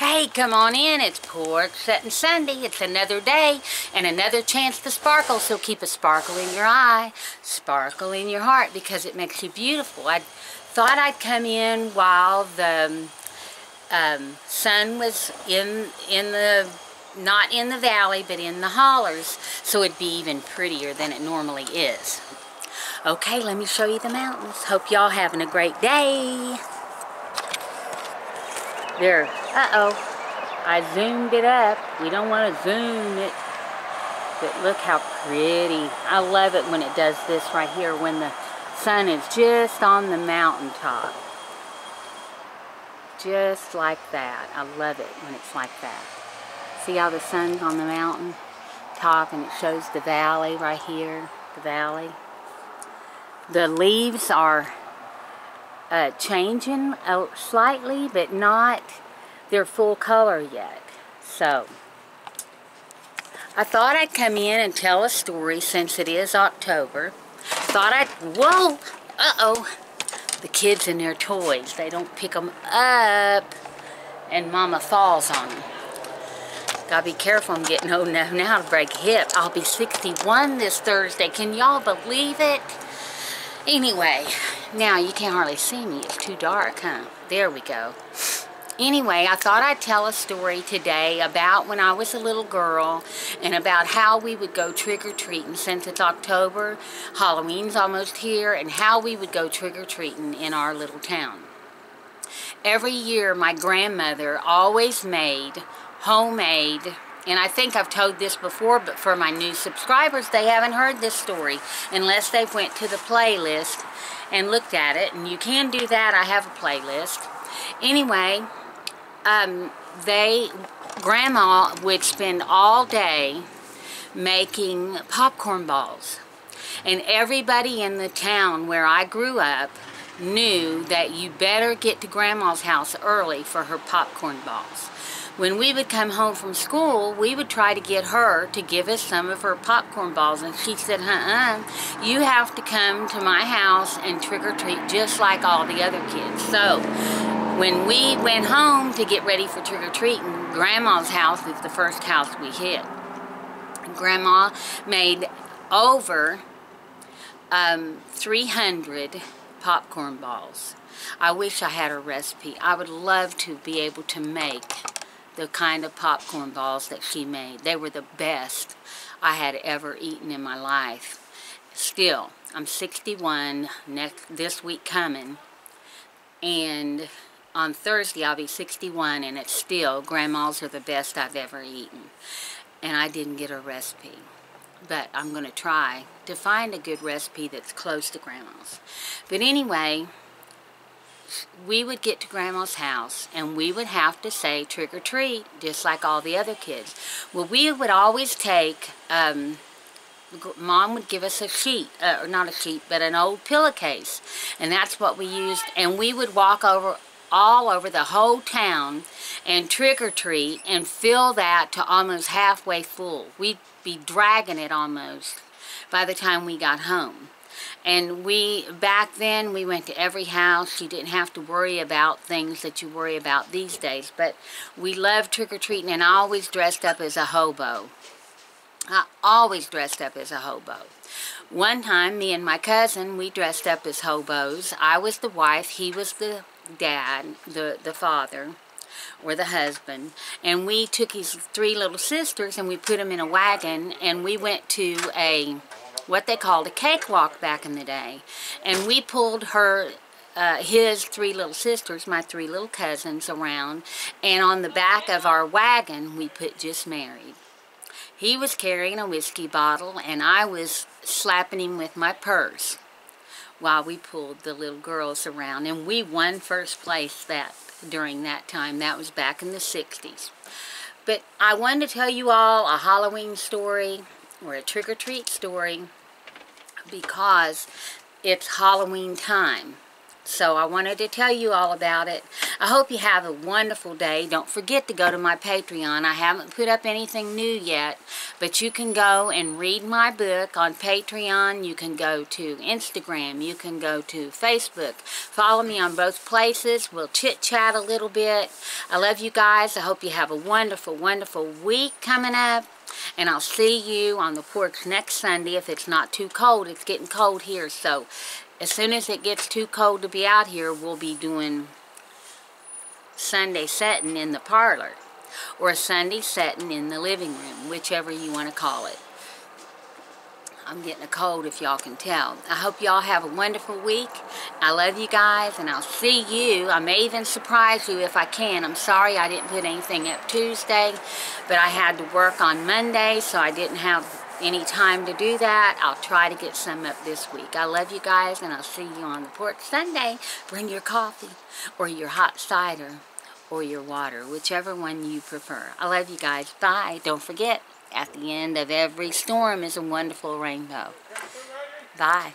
Hey, come on in. It's Porch, Settin Sunday. It's another day and another chance to sparkle. So keep a sparkle in your eye, sparkle in your heart, because it makes you beautiful. I thought I'd come in while the sun was not in the valley, but in the hollers, so it'd be even prettier than it normally is. Okay, let me show you the mountains. Hope y'all having a great day. There. I zoomed it up. We don't want to zoom it. But look how pretty. I love it when it does this right here, when the sun is just on the mountaintop. Just like that. I love it when it's like that. See how the sun's on the mountain top and it shows the valley right here. The valley. The leaves are changing slightly, but not their full color yet. So I thought I'd come in and tell a story since it is October. Whoa! The kids and their toys, they don't pick them up and Mama falls on them. Gotta be careful. I'm getting old enough now to break a hip. I'll be 61 this Thursday. Can y'all believe it? Anyway, now you can't hardly see me. It's too dark, huh? There we go. Anyway, I thought I'd tell a story today about when I was a little girl and about how we would go trick-or-treating. Since it's October, Halloween's almost here, and how we would go trick-or-treating in our little town. Every year, my grandmother always made homemade, and I think I've told this before, but for my new subscribers, they haven't heard this story unless they've went to the playlist and looked at it, and you can do that. I have a playlist. Anyway, Grandma would spend all day making popcorn balls, and everybody in the town where I grew up knew that you better get to Grandma's house early for her popcorn balls. When we would come home from school, we would try to get her to give us some of her popcorn balls, and she said, you have to come to my house and trick-or-treat just like all the other kids. So when we went home to get ready for trick-or-treating, Grandma's house was the first house we hit. Grandma made over 300 popcorn balls. I wish I had her recipe. I would love to be able to make the kind of popcorn balls that she made. They were the best I had ever eaten in my life. Still, I'm 61 this week coming, and on Thursday I'll be 61, and it's still, Grandma's are the best I've ever eaten. And I didn't get a recipe, but I'm going to try to find a good recipe that's close to Grandma's. But anyway, we would get to Grandma's house and we would have to say trick or treat just like all the other kids. Well, we would always take, Mom would give us a sheet, or not a sheet, but an old pillowcase, and that's what we used, and we would walk all over the whole town and trick or treat and fill that to almost halfway full. We'd be dragging it almost by the time we got home. And back then, we went to every house. You didn't have to worry about things that you worry about these days. But we loved trick-or-treating, and I always dressed up as a hobo. I always dressed up as a hobo. One time, me and my cousin, we dressed up as hobos. I was the wife, he was the dad, the father, or the husband. And we took his 3 little sisters, and we put them in a wagon, and we went to what they called a cakewalk back in the day. And we pulled his 3 little sisters, my 3 little cousins, around, and on the back of our wagon we put "Just Married." He was carrying a whiskey bottle and I was slapping him with my purse while we pulled the little girls around, and we won first place during that time. That was back in the 60s. But I wanted to tell you all a Halloween story, or a trick-or-treat story, because it's Halloween time. So I wanted to tell you all about it. I hope you have a wonderful day. Don't forget to go to my Patreon. I haven't put up anything new yet, but you can go and read my book on Patreon. You can go to Instagram. You can go to Facebook. Follow me on both places. We'll chit-chat a little bit. I love you guys. I hope you have a wonderful, wonderful week coming up. And I'll see you on the porch next Sunday if it's not too cold. It's getting cold here, so as soon as it gets too cold to be out here, we'll be doing Sunday setting in the parlor or Sunday setting in the living room, whichever you want to call it. I'm getting a cold, if y'all can tell. I hope y'all have a wonderful week. I love you guys, and I'll see you. I may even surprise you if I can. I'm sorry I didn't put anything up Tuesday, but I had to work on Monday, so I didn't have any time to do that. I'll try to get some up this week. I love you guys, and I'll see you on the porch Sunday. Bring your coffee or your hot cider or your water, whichever one you prefer. I love you guys. Bye. Don't forget, at the end of every storm is a wonderful rainbow. Bye.